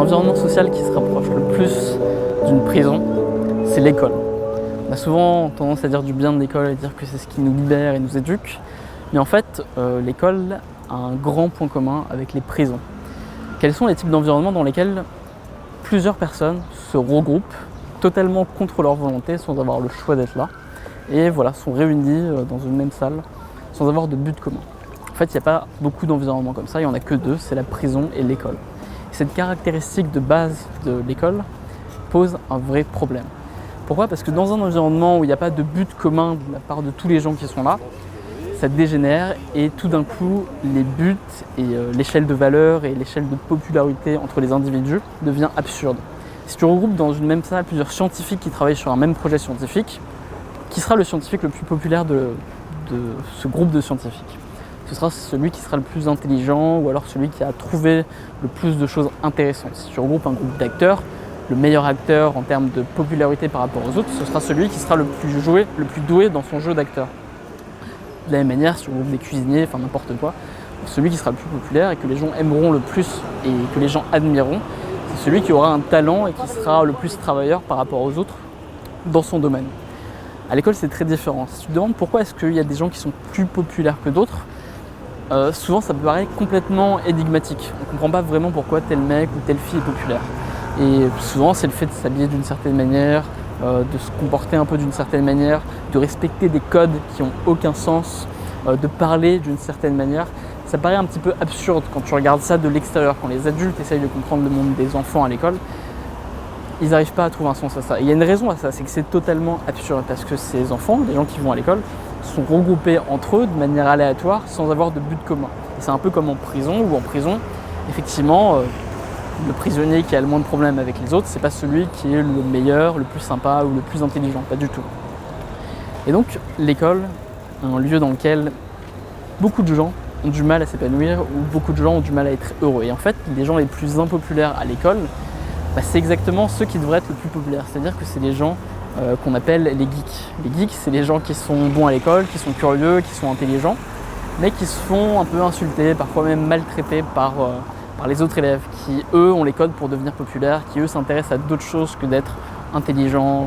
environnement social qui se rapproche le plus d'une prison, c'est l'école. On a souvent tendance à dire du bien de l'école et dire que c'est ce qui nous libère et nous éduque. Mais en fait, l'école a un grand point commun avec les prisons. Quels sont les types d'environnements dans lesquels plusieurs personnes se regroupent totalement contre leur volonté, sans avoir le choix d'être là, et voilà, sont réunies dans une même salle, sans avoir de but commun. En fait, il n'y a pas beaucoup d'environnements comme ça, il n'y en a que deux, c'est la prison et l'école. Cette caractéristique de base de l'école pose un vrai problème. Pourquoi ? Parce que dans un environnement où il n'y a pas de but commun de la part de tous les gens qui sont là, ça dégénère et tout d'un coup, les buts et l'échelle de valeur et l'échelle de popularité entre les individus devient absurde. Si tu regroupes dans une même salle plusieurs scientifiques qui travaillent sur un même projet scientifique, qui sera le scientifique le plus populaire de ce groupe de scientifiques ? Ce sera celui qui sera le plus intelligent ou alors celui qui a trouvé le plus de choses intéressantes. Si tu regroupes un groupe d'acteurs, le meilleur acteur en termes de popularité par rapport aux autres, ce sera celui qui sera le plus doué dans son jeu d'acteur. De la même manière, si tu regroupes des cuisiniers, enfin n'importe quoi, celui qui sera le plus populaire et que les gens aimeront le plus et que les gens admireront, c'est celui qui aura un talent et qui sera le plus travailleur par rapport aux autres dans son domaine. À l'école, c'est très différent. Si tu te demandes pourquoi est-ce qu'il y a des gens qui sont plus populaires que d'autres, souvent ça peut paraître complètement énigmatique. On ne comprend pas vraiment pourquoi tel mec ou telle fille est populaire. Et souvent c'est le fait de s'habiller d'une certaine manière, de se comporter un peu d'une certaine manière, de respecter des codes qui n'ont aucun sens, de parler d'une certaine manière. Ça paraît un petit peu absurde quand tu regardes ça de l'extérieur, quand les adultes essayent de comprendre le monde des enfants à l'école. Ils n'arrivent pas à trouver un sens à ça. Et il y a une raison à ça, c'est que c'est totalement absurde parce que ces enfants, les gens qui vont à l'école, sont regroupés entre eux de manière aléatoire sans avoir de but commun. Et c'est un peu comme en prison, où en prison, effectivement, le prisonnier qui a le moins de problèmes avec les autres, c'est pas celui qui est le meilleur, le plus sympa ou le plus intelligent, pas du tout. Et donc l'école, un lieu dans lequel beaucoup de gens ont du mal à s'épanouir ou beaucoup de gens ont du mal à être heureux. Et en fait, les gens les plus impopulaires à l'école, c'est exactement ceux qui devraient être le plus populaires. C'est-à-dire que c'est les gens qu'on appelle les geeks. Les geeks, c'est les gens qui sont bons à l'école, qui sont curieux, qui sont intelligents, mais qui se font un peu insulter, parfois même maltraités par les autres élèves, qui eux ont les codes pour devenir populaires, qui eux s'intéressent à d'autres choses que d'être intelligents,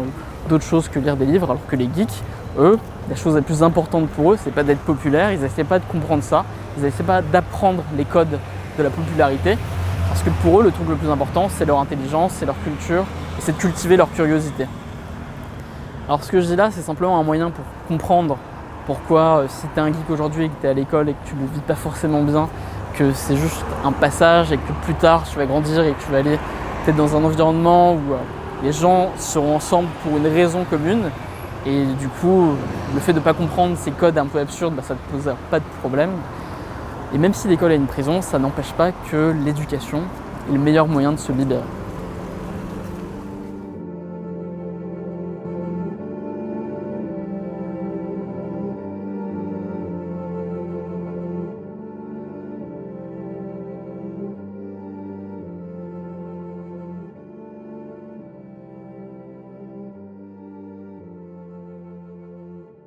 d'autres choses que lire des livres, alors que les geeks, eux, la chose la plus importante pour eux, c'est pas d'être populaire, ils n'essaient pas de comprendre ça, ils n'essaient pas d'apprendre les codes de la popularité, parce que pour eux, le truc le plus important, c'est leur intelligence, c'est leur culture, et c'est de cultiver leur curiosité. Alors ce que je dis là, c'est simplement un moyen pour comprendre pourquoi si tu es un geek aujourd'hui et que tu es à l'école et que tu ne le vis pas forcément bien, que c'est juste un passage et que plus tard tu vas grandir et que tu vas aller peut-être dans un environnement où les gens seront ensemble pour une raison commune et du coup le fait de ne pas comprendre ces codes un peu absurdes, ça ne te pose pas de problème. Et même si l'école est une prison, ça n'empêche pas que l'éducation est le meilleur moyen de se libérer.